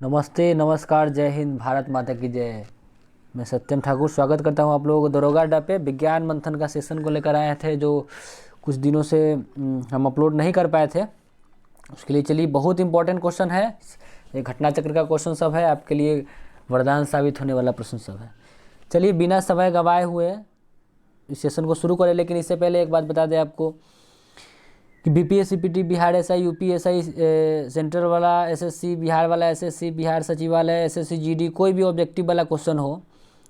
नमस्ते, नमस्कार, जय हिंद, भारत माता की जय। मैं सत्यम ठाकुर स्वागत करता हूं आप लोगों को दरोगा अड्डा पे। विज्ञान मंथन का सेशन को लेकर आए थे जो कुछ दिनों से हम अपलोड नहीं कर पाए थे। उसके लिए चलिए बहुत इंपॉर्टेंट क्वेश्चन है, ये घटना चक्र का क्वेश्चन सब है, आपके लिए वरदान साबित होने वाला प्रश्न सब है। चलिए बिना समय गंवाए हुए इस सेशन को शुरू करें, लेकिन इससे पहले एक बात बता दें आपको कि BPS CPT Bihar SI UP SI central वाला एसएससी बिहार वाला एसएससी बिहार सचिवालय एसएससी जीडी कोई भी ऑब्जेक्टिव वाला क्वेश्चन हो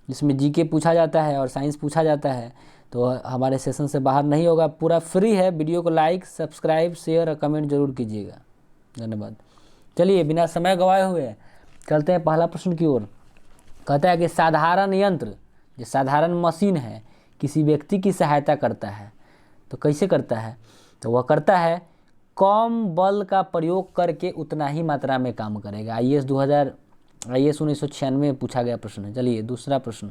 जिसमें जीके पूछा जाता है और साइंस पूछा जाता है तो हमारे सेशन से बाहर नहीं होगा। पूरा फ्री है। वीडियो को लाइक सब्सक्राइब शेयर और कमेंट जरूर कीजिएगा। धन्यवाद। चलिए बिना समय गंवाए हुए चलते हैं पहला प्रश्न की ओर। कहता है कि साधारण यंत्र जो साधारण मशीन है किसी व्यक्ति की सहायता करता है, तो कैसे करता है? तो वह करता है कम बल का प्रयोग करके उतना ही मात्रा में काम करेगा। आईएएस 1996 में पूछा गया प्रश्न है। चलिए दूसरा प्रश्न।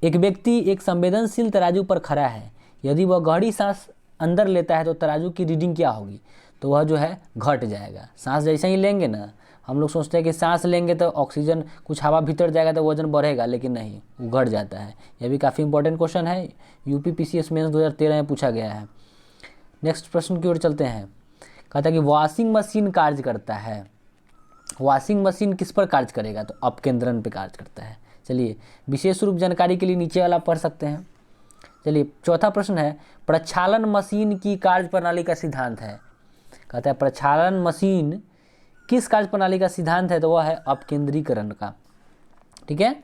एक व्यक्ति एक संवेदनशील तराजू पर खड़ा है, यदि वह गहरी सांस अंदर लेता है तो तराजू की रीडिंग क्या होगी? तो वह जो है घट जाएगा। सांस जैसे ही लेंगे ना, हम लोग सोचते हैं कि सांस लेंगे तो ऑक्सीजन कुछ हवा भीतर जाएगा तो वजन बढ़ेगा, लेकिन नहीं, वो घट जाता है। यह भी काफ़ी इंपॉर्टेंट क्वेश्चन है, यूपी पीसीएस मेंस 2013 में पूछा गया है। नेक्स्ट प्रश्न की ओर चलते हैं। कहता है कि वॉशिंग मशीन कार्य करता है। वॉशिंग मशीन किस पर कार्य करेगा? तो अपकेंद्रन पर कार्य करता है। चलिए विशेष रूप जानकारी के लिए नीचे वाला पढ़ सकते हैं। चलिए चौथा प्रश्न है, प्रक्षालन मशीन की कार्य प्रणाली का सिद्धांत है। कहता है प्रक्षालन मशीन किस कार्य प्रणाली का सिद्धांत है? तो वह है अपकेंद्रीकरण का। ठीक है,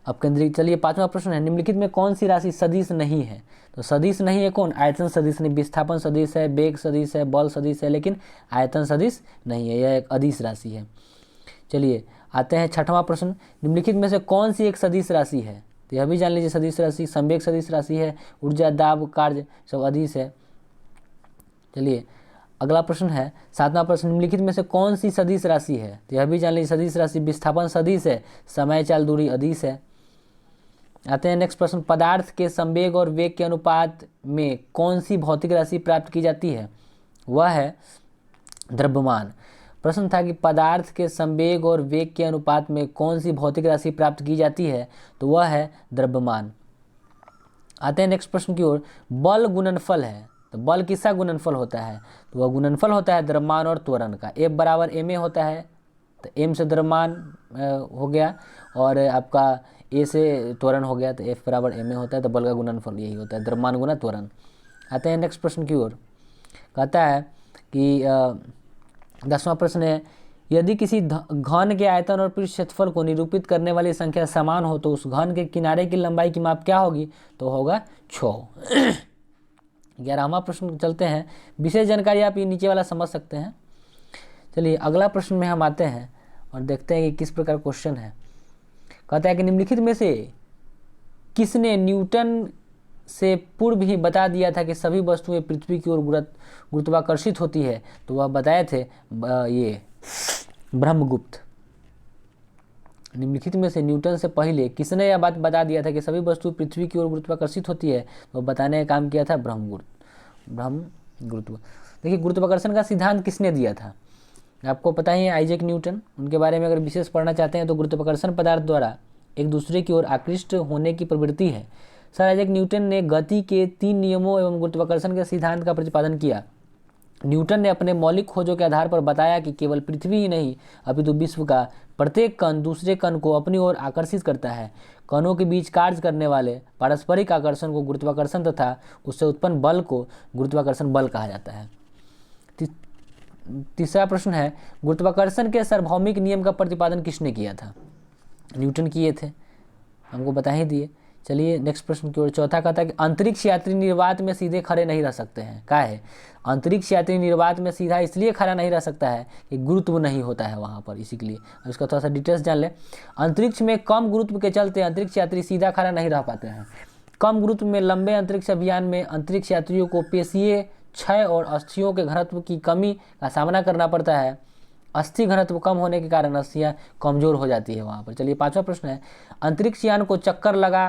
अपकेंद्री। चलिए पांचवा प्रश्न है, निम्नलिखित में कौन सी राशि सदिश नहीं है? तो सदिश नहीं है कौन? आयतन सदिश नहीं, विस्थापन सदिश है, वेग सदिश है, बल सदिश है, लेकिन आयतन सदिश नहीं है। यह एक अदिश राशि है। चलिए आते हैं छठवां प्रश्न, निम्नलिखित में से कौन सी एक सदिश राशि है? तो यह भी जान लीजिए, सदिश राशि संवेग सदिश राशि है, ऊर्जा दाब कार्य सब अदिश है। चलिए अगला प्रश्न है सातवां प्रश्न, निम्नलिखित में से कौन सी सदिश राशि है? तो यह भी जान लीजिए, सदिश राशि विस्थापन सदिश है, समय चाल दूरी अदिश है। आते हैं नेक्स्ट प्रश्न, पदार्थ के संवेग और वेग के अनुपात में कौन सी भौतिक राशि प्राप्त की जाती है? वह है द्रव्यमान। प्रश्न था कि पदार्थ के संवेग और वेग के अनुपात में कौन सी भौतिक राशि प्राप्त की जाती है? तो वह है द्रव्यमान। आते हैं नेक्स्ट प्रश्न की ओर, बल गुणनफल है, तो बल किसका गुणनफल होता है? तो वह गुणनफल होता है द्रव्यमान और त्वरण का। F बराबर ma होता है, तो m से द्रव्यमान हो गया और आपका a से त्वरण हो गया, तो F बराबर ma होता है। तो बल का गुणनफल यही होता है, द्रव्यमान गुना त्वरण। आते हैं नेक्स्ट प्रश्न की ओर। कहता है कि 10वां प्रश्न है, यदि किसी घन के आयतन और पृष्ठ क्षेत्रफल को निरूपित करने वाली संख्या समान हो तो उस घन के किनारे की लंबाई की माप क्या होगी? तो होगा 6। 11वां प्रश्न चलते हैं, विशेष जानकारी आप ये नीचे वाला समझ सकते हैं। चलिए अगला प्रश्न में हम आते हैं और देखते हैं कि किस प्रकार क्वेश्चन है। कहता है कि निम्नलिखित में से किसने न्यूटन से पूर्व ही बता दिया था कि सभी वस्तुएं पृथ्वी की ओर गुरुत्वाकर्षित होती है? तो वह बताए थे ये ब्रह्मगुप्त। निम्नलिखित में से न्यूटन से पहले किसने यह बात बता दिया था कि सभी वस्तु पृथ्वी की ओर गुरुत्वाकर्षित होती है? तो बताने का काम किया था ब्रह्मगुप्त। देखिए गुरुत्वाकर्षण का सिद्धांत किसने दिया था? आपको पता ही है, आइजैक न्यूटन। उनके बारे में अगर विशेष पढ़ना चाहते हैं तो गुरुत्वाकर्षण पदार्थ द्वारा एक दूसरे की ओर आकृष्ट होने की प्रवृत्ति है। सर आइजैक न्यूटन ने गति के 3 नियमों एवं गुरुत्वाकर्षण के सिद्धांत का प्रतिपादन किया। न्यूटन ने अपने मौलिक खोजों के आधार पर बताया कि केवल पृथ्वी ही नहीं अपितु विश्व का प्रत्येक कण दूसरे कण को अपनी ओर आकर्षित करता है। कणों के बीच कार्य करने वाले पारस्परिक आकर्षण को गुरुत्वाकर्षण तथा उससे उत्पन्न बल को गुरुत्वाकर्षण बल कहा जाता है। तीसरा प्रश्न है, गुरुत्वाकर्षण के सार्वभौमिक नियम का प्रतिपादन किसने किया था? न्यूटन किए थे, हमको बता ही दिए। चलिए नेक्स्ट प्रश्न की ओर। चौथा कहता है कि अंतरिक्ष यात्री निर्वात में सीधे खड़े नहीं रह सकते हैं। क्या है? अंतरिक्ष यात्री निर्वात में सीधा इसलिए खड़ा नहीं रह सकता है कि गुरुत्व नहीं होता है वहाँ पर, इसी के लिए। अब इसका थोड़ा सा डिटेल्स जान ले। अंतरिक्ष में कम गुरुत्व के चलते अंतरिक्ष यात्री सीधा खड़ा नहीं रह पाते हैं। कम गुरुत्व में लंबे अंतरिक्ष अभियान में अंतरिक्ष यात्रियों को पेशीय क्षय और अस्थियों के घनत्व की कमी का सामना करना पड़ता है। अस्थि घनत्व कम होने के कारण अस्थियाँ कमजोर हो जाती है वहाँ पर। चलिए पांचवा प्रश्न है, अंतरिक्ष यान को चक्कर लगा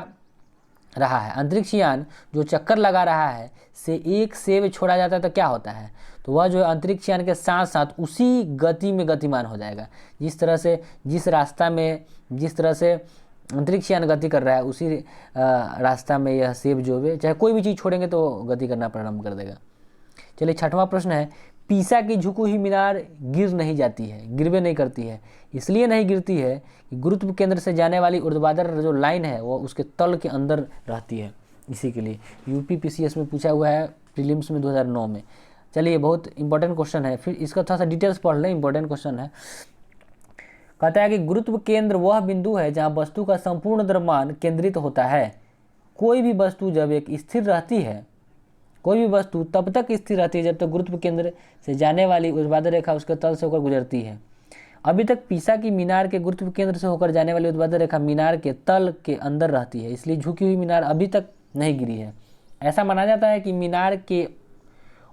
रहा है, अंतरिक्ष यान जो चक्कर लगा रहा है से एक सेब छोड़ा जाता है तो क्या होता है? तो वह जो है अंतरिक्ष यान के साथ साथ उसी गति में गतिमान हो जाएगा। जिस तरह से अंतरिक्ष यान गति कर रहा है उसी रास्ता में यह सेब जो है, चाहे कोई भी चीज़ छोड़ेंगे तो गति करना प्रारंभ कर देगा। चलिए 6वां प्रश्न है, पीसा की झुकी हुई मीनार गिर नहीं जाती है, गिरवे नहीं करती है, इसलिए नहीं गिरती है कि गुरुत्व केंद्र से जाने वाली ऊर्ध्वाधर जो लाइन है वो उसके तल के अंदर रहती है। इसी के लिए यूपी पीसीएस में पूछा हुआ है प्रीलिम्स में 2009 में। चलिए बहुत इंपॉर्टेंट क्वेश्चन है, फिर इसका थोड़ा सा डिटेल्स पढ़ लें, इंपॉर्टेंट क्वेश्चन है। कहता है कि गुरुत्व केंद्र वह बिंदु है जहाँ वस्तु का संपूर्ण द्रव्यमान केंद्रित होता है। कोई भी वस्तु जब एक स्थिर रहती है, कोई भी वस्तु तब तक स्थिर रहती है जब तक गुरुत्व केंद्र से जाने वाली ऊर्ध्वाधर रेखा उसके तल से होकर गुजरती है। अभी तक पीसा की मीनार के गुरुत्व केंद्र से होकर जाने वाली ऊर्ध्वाधर रेखा मीनार के तल के अंदर रहती है, इसलिए झुकी हुई मीनार अभी तक नहीं गिरी है। ऐसा माना जाता है कि मीनार के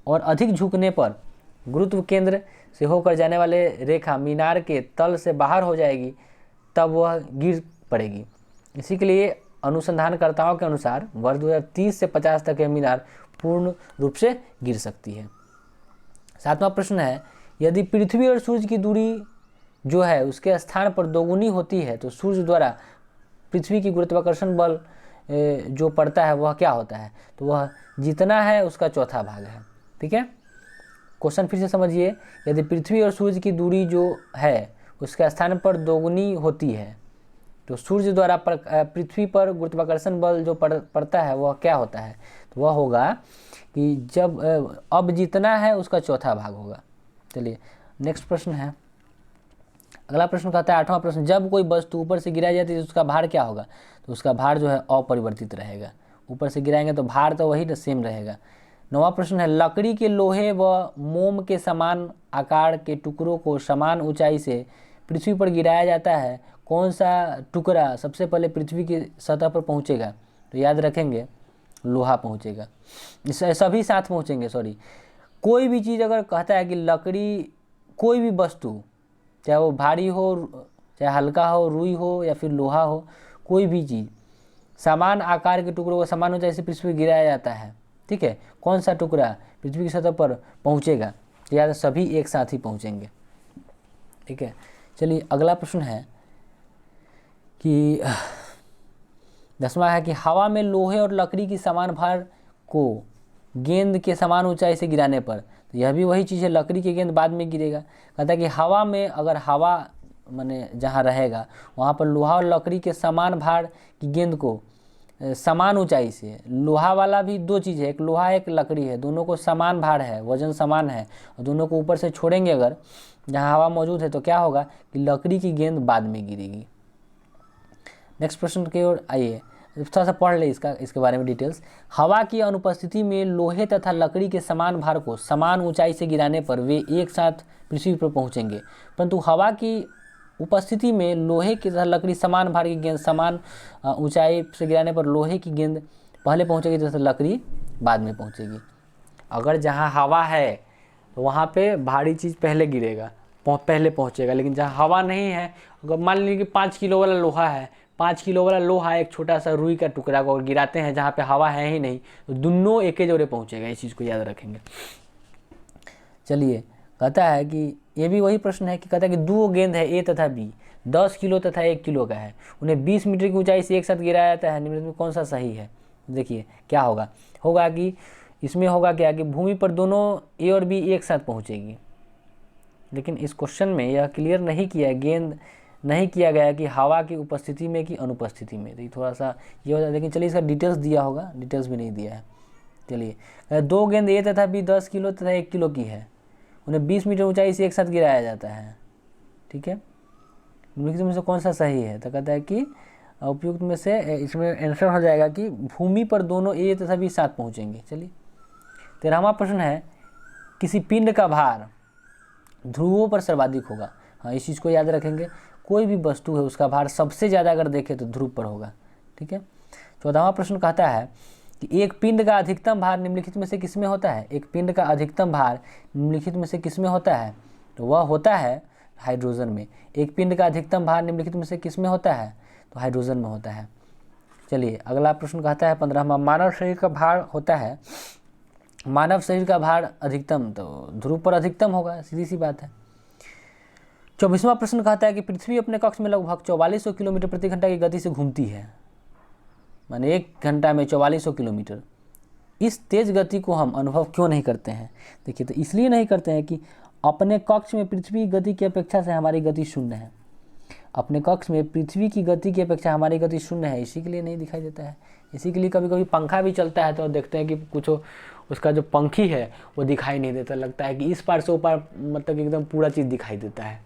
और अधिक झुकने पर गुरुत्व केंद्र से होकर जाने वाले रेखा मीनार के तल से बाहर हो जाएगी, तब वह गिर पड़ेगी। इसी के लिए अनुसंधानकर्ताओं के अनुसार वर्ष 2030 से 50 तक यह मीनार पूर्ण रूप से गिर सकती है। 7वां प्रश्न है, यदि पृथ्वी और सूर्य की दूरी जो है उसके स्थान पर दोगुनी होती है तो सूर्य द्वारा पृथ्वी की गुरुत्वाकर्षण बल जो पड़ता है वह क्या होता है? तो वह जितना है उसका चौथा भाग है। ठीक है, क्वेश्चन फिर से समझिए। यदि पृथ्वी और सूर्य की दूरी जो है उसके स्थान पर दोगुनी होती है तो सूर्य द्वारा पृथ्वी पर गुरुत्वाकर्षण बल जो पड़ता है वह क्या होता है? तो वह होगा कि जब अब जितना है उसका चौथा भाग होगा। चलिए नेक्स्ट प्रश्न है, अगला प्रश्न कहता है 8वां प्रश्न, जब कोई वस्तु ऊपर से गिराई जाती है तो उसका भार क्या होगा? तो उसका भार जो है अपरिवर्तित रहेगा। ऊपर से गिराएंगे तो भार तो वही सेम रहेगा। 9वां प्रश्न है, लकड़ी के लोहे व मोम के समान आकार के टुकड़ों को समान ऊंचाई से पृथ्वी पर गिराया जाता है, कौन सा टुकड़ा सबसे पहले पृथ्वी की सतह पर पहुंचेगा? तो याद रखेंगे लोहा पहुंचेगा, सभी साथ पहुंचेंगे। कोई भी चीज़ अगर कहता है कि लकड़ी, कोई भी वस्तु चाहे वो भारी हो चाहे हल्का हो, रुई हो या फिर लोहा हो, कोई भी चीज़ समान आकार के टुकड़ों को समान ऊंचाई से पृथ्वी पर गिराया जाता है। ठीक है, कौन सा टुकड़ा पृथ्वी की सतह पर पहुंचेगा? तो याद सभी एक साथ ही पहुंचेंगे। ठीक है, चलिए अगला प्रश्न है कि 10वां है कि हवा में लोहे और लकड़ी की समान भार को गेंद के समान ऊंचाई से गिराने पर, तो यह भी वही चीज़ है, लकड़ी की गेंद बाद में गिरेगा। कहता है कि हवा में अगर हवा माने जहाँ रहेगा वहाँ पर लोहा और लकड़ी के समान भार की गेंद को समान ऊंचाई से, लोहा वाला भी दो चीज़ है, एक लोहा एक लकड़ी है, दोनों को समान भार है, वजन समान है, और दोनों को ऊपर से छोड़ेंगे अगर जहाँ हवा मौजूद है तो क्या होगा कि लकड़ी की गेंद बाद में गिरेगी। नेक्स्ट प्रश्न की ओर आइए, थोड़ा सा पढ़ ले इसके बारे में डिटेल्स। हवा की अनुपस्थिति में लोहे तथा लकड़ी के समान भार को समान ऊंचाई से गिराने पर वे एक साथ पृथ्वी पर पहुंचेंगे, परंतु हवा की उपस्थिति में लोहे की तथा लकड़ी समान भार की गेंद समान ऊंचाई से गिराने पर लोहे की गेंद पहले पहुंचेगी तथा लकड़ी बाद में पहुंचेगी। अगर जहां हवा है तो वहां पे भारी चीज़ पहले गिरेगा, पहले पहुंचेगा, लेकिन जहां हवा नहीं है, अगर मान लीजिए कि 5 किलो वाला लोहा है, 5 किलो वाला लोहा एक छोटा सा रुई का टुकड़ा को गिराते हैं जहाँ पे हवा है ही नहीं, तो दोनों एक ही जोड़े पहुँचेगा। इस चीज़ को याद रखेंगे। चलिए कहता है कि ये भी वही प्रश्न है कि कहता है कि दो गेंद है ए तथा बी, 10 किलो तथा 1 किलो का है, उन्हें 20 मीटर की ऊंचाई से एक साथ गिराया जाता है, निम्न में कौन सा सही है? देखिए क्या होगा कि इसमें होगा क्या कि भूमि पर दोनों ए और बी एक साथ पहुँचेगी, लेकिन इस क्वेश्चन में यह क्लियर नहीं किया, गेंद नहीं किया गया कि हवा की उपस्थिति में कि अनुपस्थिति में, तो थोड़ा सा ये हो जाता है। लेकिन चलिए इसका डिटेल्स दिया होगा, डिटेल्स भी नहीं दिया है। चलिए दो गेंद ए तथा बी 10 किलो तथा 1 किलो की है, उन्हें 20 मीटर ऊंचाई से एक साथ गिराया जाता है। ठीक है, निम्नलिखित में से कौन सा सही है? तो कहता है कि उपयुक्त में से इसमें आंसर हो जाएगा कि भूमि पर दोनों ए तथा बी साथ पहुँचेंगे। चलिए 13वां प्रश्न है, किसी पिंड का भार ध्रुवों पर सर्वाधिक होगा। हाँ, इस चीज़ को याद रखेंगे, कोई भी वस्तु है उसका भार सबसे ज़्यादा अगर देखें तो ध्रुव पर होगा। ठीक है, 14वां प्रश्न कहता है कि एक पिंड का अधिकतम भार निम्नलिखित में से किसमें होता है? एक पिंड का अधिकतम भार निम्नलिखित में से किसमें होता है? तो वह होता है हाइड्रोजन में। एक पिंड का अधिकतम भार निम्नलिखित में से किसमें होता है? तो हाइड्रोजन में होता है। चलिए अगला प्रश्न कहता है 15वां, मानव शरीर का भार होता है, मानव शरीर का भार अधिकतम तो ध्रुव पर अधिकतम होगा, सीधी सी बात है। 24वां प्रश्न कहता है कि पृथ्वी अपने कक्ष में लगभग 4400 किलोमीटर प्रति घंटा की गति से घूमती है, माने 1 घंटा में 4400 किलोमीटर। इस तेज गति को हम अनुभव क्यों नहीं करते हैं? देखिए, तो इसलिए नहीं करते हैं कि अपने कक्ष में पृथ्वी गति की अपेक्षा से हमारी गति शून्य है। अपने कक्ष में पृथ्वी की गति की अपेक्षा हमारी गति शून्य है, इसी के लिए नहीं दिखाई देता है। इसी के लिए कभी कभी पंखा भी चलता है तो देखते हैं कि कुछ उसका जो पंखी है वो दिखाई नहीं देता, लगता है कि इस पार से ऊपर मतलब एकदम पूरा चीज़ दिखाई देता है।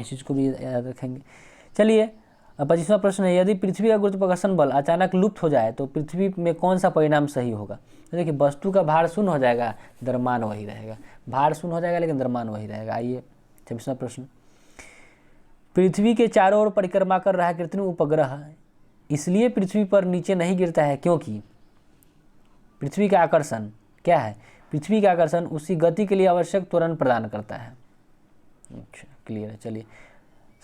इस चीज़ को भी याद रखेंगे। चलिए 25वां प्रश्न है, यदि पृथ्वी का गुरुत्वाकर्षण बल अचानक लुप्त हो जाए तो पृथ्वी में कौन सा परिणाम सही होगा? तो देखिए, वस्तु का भार शून्य हो जाएगा, द्रव्यमान वही रहेगा। भार शून्य हो जाएगा लेकिन द्रव्यमान वही रहेगा। आइए 26वां प्रश्न, पृथ्वी के चारों ओर परिक्रमा कर रहा कृत्रिम उपग्रह इसलिए पृथ्वी पर नीचे नहीं गिरता है क्योंकि पृथ्वी का आकर्षण क्या है? पृथ्वी का आकर्षण उसी गति के लिए आवश्यक त्वरण प्रदान करता है। अच्छा, क्लियर है। चलिए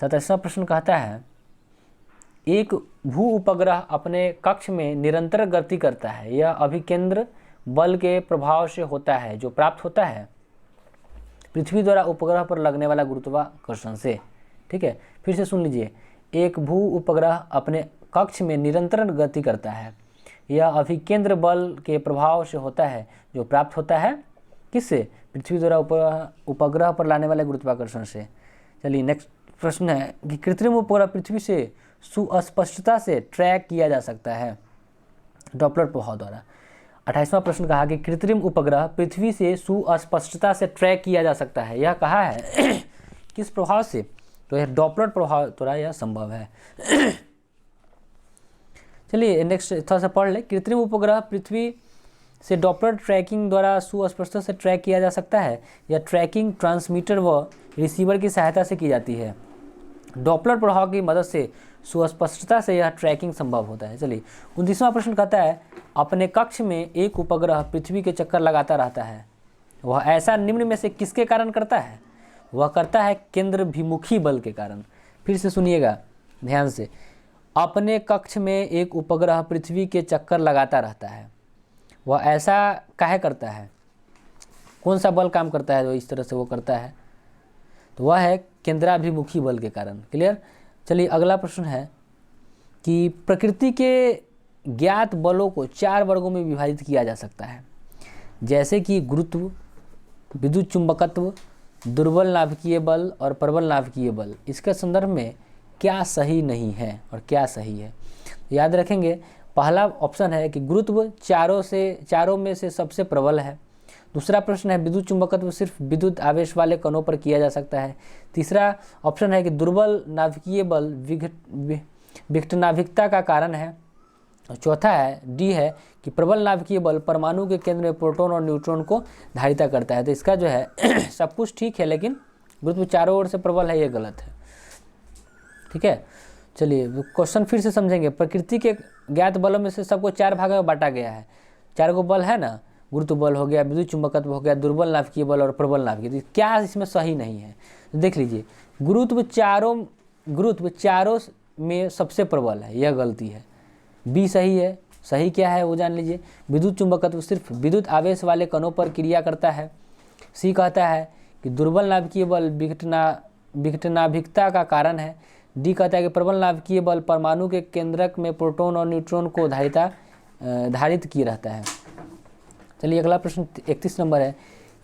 27वां प्रश्न कहता है, एक भू उपग्रह अपने कक्ष में निरंतर गति करता है, यह अभिकेंद्र बल के प्रभाव से होता है जो प्राप्त होता है पृथ्वी द्वारा उपग्रह पर लगने वाला गुरुत्वाकर्षण से। ठीक है, फिर से सुन लीजिए, एक भू उपग्रह अपने कक्ष में निरंतर गति करता है, यह अभिकेंद्र बल के प्रभाव से होता है जो प्राप्त होता है किससे? पृथ्वी द्वारा उपग्रह पर लाने वाले गुरुत्वाकर्षण से। चलिए नेक्स्ट प्रश्न है कि कृत्रिम उपग्रह पृथ्वी से सुस्पष्टता से ट्रैक किया जा सकता है डॉपलर प्रभाव द्वारा। 28वां प्रश्न कहा कि कृत्रिम उपग्रह पृथ्वी से सुस्पष्टता से ट्रैक किया जा सकता है, यह कहा है किस प्रभाव से? तो यह डॉपलर प्रभाव द्वारा यह संभव है। चलिए नेक्स्ट थोड़ा सा पढ़ ले, कृत्रिम उपग्रह पृथ्वी से डॉपलर ट्रैकिंग द्वारा सुस्पष्टता से ट्रैक किया जा सकता है। यह ट्रैकिंग ट्रांसमीटर व रिसीवर की सहायता से की जाती है। डॉपलर प्रभाव की मदद से सुस्पष्टता से यह ट्रैकिंग संभव होता है। चलिए 29वां प्रश्न कहता है, अपने कक्ष में एक उपग्रह पृथ्वी के चक्कर लगाता रहता है, वह ऐसा निम्न में से किसके कारण करता है? वह करता है केंद्रभिमुखी बल के कारण। फिर से सुनिएगा ध्यान से, अपने कक्ष में एक उपग्रह पृथ्वी के चक्कर लगाता रहता है, वह ऐसा काहे करता है? कौन सा बल काम करता है जो इस तरह से वो करता है? तो वह है केंद्राभिमुखी बल के कारण। क्लियर। चलिए अगला प्रश्न है कि प्रकृति के ज्ञात बलों को 4 वर्गों में विभाजित किया जा सकता है, जैसे कि गुरुत्व, विद्युत चुंबकत्व, दुर्बल नाभिकीय बल और प्रबल नाभिकीय बल। इसके संदर्भ में क्या सही नहीं है और क्या सही है? याद रखेंगे, पहला ऑप्शन है कि गुरुत्व चारों में से सबसे प्रबल है। दूसरा प्रश्न है विद्युत चुंबकत्व सिर्फ विद्युत आवेश वाले कणों पर किया जा सकता है। तीसरा ऑप्शन है कि दुर्बल नाभिकीय बल विघटनाभिकता का कारण है। और चौथा है डी है कि प्रबल नाभिकीय बल परमाणु के केंद्र में प्रोटॉन और न्यूट्रॉन को धारिता करता है। तो इसका जो है सब कुछ ठीक है, लेकिन गुरुत्व चारों ओर से प्रबल है, ये गलत है। ठीक है, चलिए क्वेश्चन फिर से समझेंगे। प्रकृति के ज्ञात बलों में से सबको 4 भागों में बांटा गया है। 4 गो बल है ना, गुरुत्व बल हो गया, विद्युत चुंबकत्व हो गया, दुर्बल नाभिकीय बल और प्रबल नाभिकीय। तो क्या इसमें सही नहीं है? तो देख लीजिए, गुरुत्व चारों में सबसे प्रबल है, यह गलती है। बी सही है। सही क्या है वो जान लीजिए, विद्युत चुंबकत्व सिर्फ विद्युत आवेश वाले कणों पर क्रिया करता है। सी कहता है कि दुर्बल नाभिकीय बल विघटनाभिकता का कारण है। डी कहता है कि प्रबल नाभिकीय बल परमाणु के केंद्रक में प्रोटॉन और न्यूट्रॉन को धारित किए रहता है। चलिए अगला प्रश्न 31 नंबर है,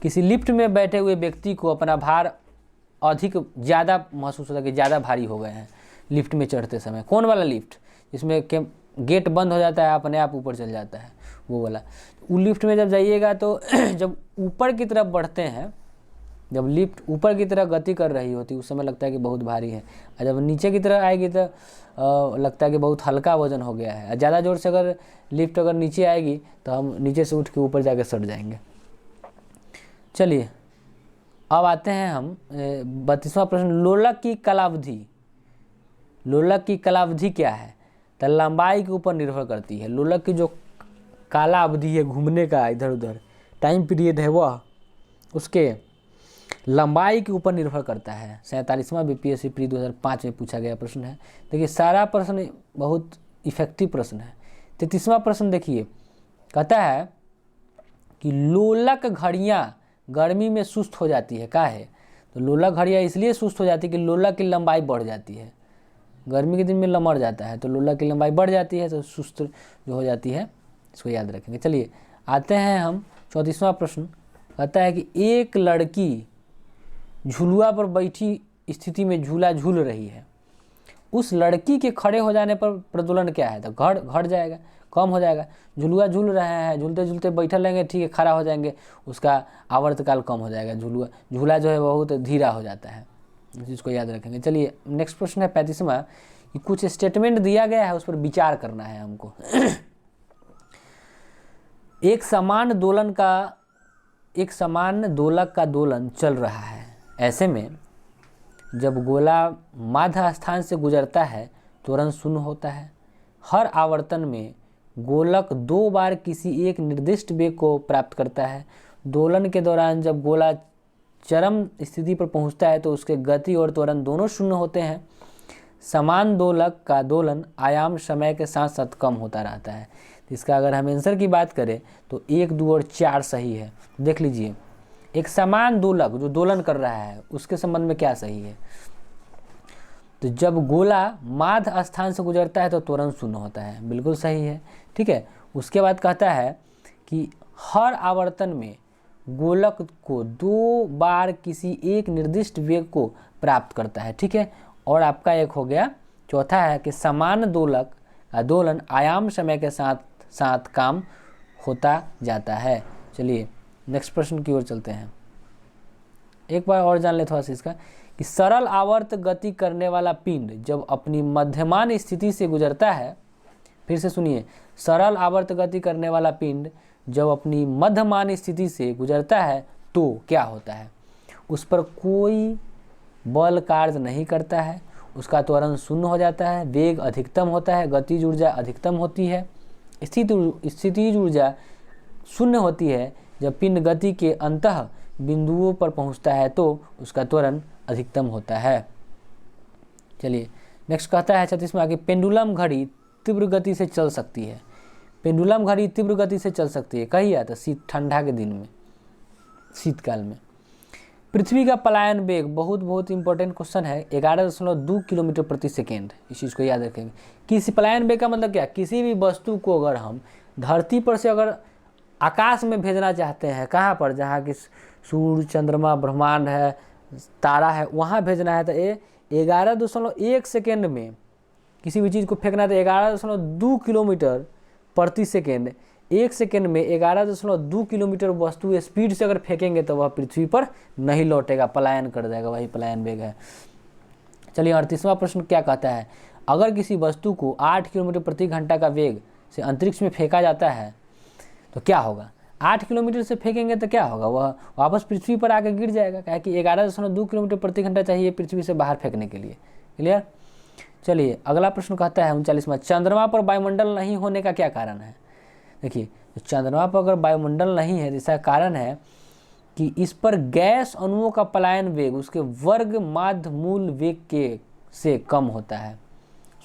किसी लिफ्ट में बैठे हुए व्यक्ति को अपना भार ज़्यादा महसूस होता है कि ज़्यादा भारी हो गए हैं लिफ्ट में चढ़ते समय। कौन वाला लिफ्ट? जिसमें गेट बंद हो जाता है, अपने आप ऊपर चल जाता है, वो वाला। वो लिफ्ट में जब जाइएगा तो जब ऊपर की तरफ बढ़ते हैं, जब लिफ्ट ऊपर की तरफ गति कर रही होती है उस समय लगता है कि बहुत भारी है, और जब नीचे की तरफ आएगी तो लगता है कि बहुत हल्का वजन हो गया है। ज़्यादा जोर से अगर लिफ्ट नीचे आएगी तो हम नीचे से उठ के ऊपर जाके सट जाएंगे। चलिए अब आते हैं हम 32वां प्रश्न, लोलक की कालावधि। लोलक की कालावधि क्या है? तो लंबाई के ऊपर निर्भर करती है। लोलक की जो काला अवधि है घूमने का, इधर उधर टाइम पीरियड है, वह उसके लंबाई के ऊपर निर्भर करता है। 47वां बीपीएससी प्री 2005 में पूछा गया प्रश्न है। देखिए सारा प्रश्न बहुत इफेक्टिव प्रश्न है। 33वां प्रश्न देखिए, कहता है कि लोलक घड़ियाँ गर्मी में सुस्त हो जाती है, क्या है? तो लोलक घड़ियाँ इसलिए सुस्त हो जाती है कि लोलक की लंबाई बढ़ जाती है, गर्मी के दिन में लमड़ जाता है तो लोलक की लंबाई बढ़ जाती है, तो सुस्त जो हो जाती है, इसको याद रखेंगे। चलिए आते हैं हम 34वां प्रश्न। कहता है कि एक लड़की झुलुआ पर बैठी स्थिति में झूला झूल रही है, उस लड़की के खड़े हो जाने पर प्रज्वलन क्या है? तो घट जाएगा, कम हो जाएगा। झुलुआ झूल रहे हैं, झूलते झूलते बैठल रहेंगे, ठीक है, खड़ा हो जाएंगे, उसका आवर्तकाल कम हो जाएगा, झूला जो है बहुत धीरा हो जाता है, इस चीज़ को याद रखेंगे। चलिए नेक्स्ट प्रश्न है 35वां, कि कुछ स्टेटमेंट दिया गया है, उस पर विचार करना है हमको। एक समान दोलक का दोलन चल रहा है, ऐसे में जब गोला माध्य स्थान से गुजरता है त्वरण शून्य होता है। हर आवर्तन में गोलक 2 बार किसी एक निर्दिष्ट वेग को प्राप्त करता है। दोलन के दौरान जब गोला चरम स्थिति पर पहुंचता है तो उसके गति और त्वरण दोनों शून्य होते हैं। समान दोलक का दोलन आयाम समय के साथ साथ कम होता रहता है। इसका अगर हम आंसर की बात करें तो 1, 2 और 4 सही है। देख लीजिए, एक समान दोलक जो दोलन कर रहा है उसके संबंध में क्या सही है? तो जब गोला माध्य स्थान से गुजरता है तो त्वरण शून्य होता है, बिल्कुल सही है। ठीक है, उसके बाद कहता है कि हर आवर्तन में गोलक को 2 बार किसी एक निर्दिष्ट वेग को प्राप्त करता है। ठीक है, और आपका एक हो गया, चौथा है कि समान दोलक का दोलन आयाम समय के साथ साथ काम होता जाता है। चलिए नेक्स्ट प्रश्न की ओर चलते हैं। एक बार और जान ले थोड़ा सा इसका, कि सरल आवर्त गति करने वाला पिंड जब अपनी मध्यमान स्थिति से गुजरता है, फिर से सुनिए, सरल आवर्त गति करने वाला पिंड जब अपनी मध्यमान स्थिति से गुजरता है तो क्या होता है? उस पर कोई बल कार्य नहीं करता है, उसका त्वरण शून्य हो जाता है, वेग अधिकतम होता है, गतिज ऊर्जा अधिकतम होती है। स्थितिज ऊर्जा शून्य होती है जब पिंड गति के अंतः बिंदुओं पर पहुंचता है तो उसका त्वरण अधिकतम होता है। चलिए नेक्स्ट कहता है 36वां कि पेंडुलम घड़ी तीव्र गति से चल सकती है। पेंडुलम घड़ी तीव्र गति से चल सकती है, कहिए तो ठंडा के दिन में, शीतकाल में। पृथ्वी का पलायन वेग बहुत इंपॉर्टेंट क्वेश्चन है, 11.2 किलोमीटर प्रति सेकेंड। इस चीज़ को याद रखेंगे। किसी पलायन वेग का मतलब क्या? किसी भी वस्तु को अगर हम धरती पर से अगर आकाश में भेजना चाहते हैं, कहाँ पर, जहाँ कि सूर्य, चंद्रमा, ब्रह्मांड है, तारा है, वहाँ भेजना है, तो ये 11.1 सेकेंड में किसी भी चीज़ को फेंकना है तो 11.2 किलोमीटर प्रति सेकेंड, 1 सेकेंड में 11.2 किलोमीटर वस्तु स्पीड से अगर फेंकेंगे तो वह पृथ्वी पर नहीं लौटेगा, पलायन कर जाएगा, वही पलायन वेग है। चलिए 38वां प्रश्न क्या कहता है? अगर किसी वस्तु को 8 किलोमीटर प्रति घंटा का वेग से अंतरिक्ष में फेंका जाता है तो क्या होगा? 8 किलोमीटर से फेंकेंगे तो क्या होगा? वह वापस पृथ्वी पर आकर गिर जाएगा, क्या कि 11.2 किलोमीटर प्रति घंटा चाहिए पृथ्वी से बाहर फेंकने के लिए। क्लियर? चलिए अगला प्रश्न कहता है 39वां, चंद्रमा पर वायुमंडल नहीं होने का क्या कारण है? देखिए, चंद्रमा पर अगर वायुमंडल नहीं है तो इसका कारण है कि इस पर गैस अणुओं का पलायन वेग उसके वर्ग माध्य मूल वेग के से कम होता है।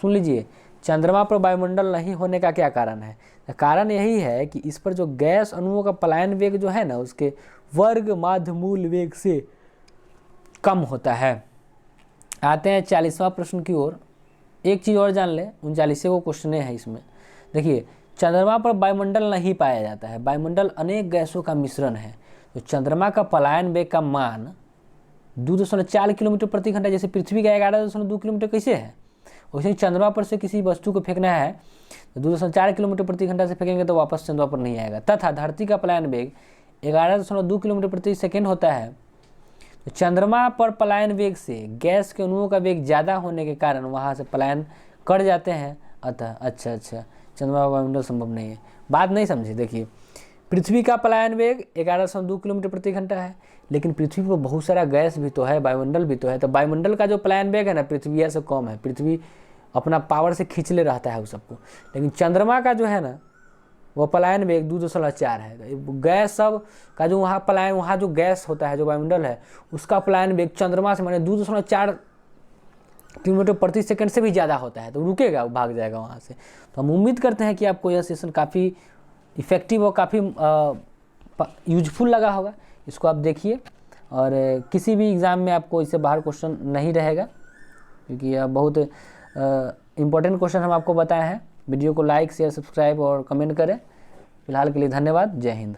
सुन लीजिए, चंद्रमा पर वायुमंडल नहीं होने का क्या कारण है? कारण यही है कि इस पर जो गैस अणुओं का पलायन वेग जो है ना, उसके वर्ग माध्य मूल वेग से कम होता है। आते हैं 40वां प्रश्न की ओर। एक चीज़ और जान लें, 39वें क्वेश्चन है इसमें। देखिए, चंद्रमा पर वायुमंडल नहीं पाया जाता है, वायुमंडल अनेक गैसों का मिश्रण है। तो चंद्रमा का पलायन वेग का मान 2.4 किलोमीटर प्रति घंटा, जैसे पृथ्वी का 11.2 किलोमीटर कैसे है, वैसे ही चंद्रमा पर से किसी वस्तु को फेंकना है तो 2.4 किलोमीटर प्रति घंटा से फेंकेंगे तो वापस चंद्रमा पर नहीं आएगा। तथा धरती का पलायन वेग 11.2 किलोमीटर प्रति सेकेंड होता है। तो चंद्रमा पर पलायन वेग से गैस के अणुओं का वेग ज़्यादा होने के कारण वहाँ से पलायन कर जाते हैं। अतः अच्छा चंद्रमा पर वायुमंडल संभव नहीं है। बात नहीं समझे? देखिए, पृथ्वी का पलायन वेग 11.2 किलोमीटर प्रति घंटा है, लेकिन पृथ्वी पर बहुत सारा गैस भी तो है, वायुमंडल भी तो है। तो वायुमंडल का जो पलायन वेग है ना, पृथ्वी से कम है, पृथ्वी अपना पावर से खींच ले रहता है उस सबको। लेकिन चंद्रमा का जो है ना, वो पलायन वेग 2.4 है। गैस सब का जो वहाँ पलायन, वहाँ जो गैस होता है, जो वायुमंडल है, उसका पलायन वेग चंद्रमा से माने 2.4 3 मीटर प्रति सेकंड से भी ज़्यादा होता है, तो रुकेगा, वो भाग जाएगा वहाँ से। तो हम उम्मीद करते हैं कि आपको यह सेशन काफ़ी इफ़ेक्टिव और काफ़ी यूजफुल लगा होगा। इसको आप देखिए और किसी भी एग्ज़ाम में आपको इससे बाहर क्वेश्चन नहीं रहेगा, क्योंकि यह बहुत इम्पोर्टेंट क्वेश्चन हम आपको बताए हैं। वीडियो को लाइक शेयर सब्सक्राइब और कमेंट करें। फिलहाल के लिए धन्यवाद। जय हिंद।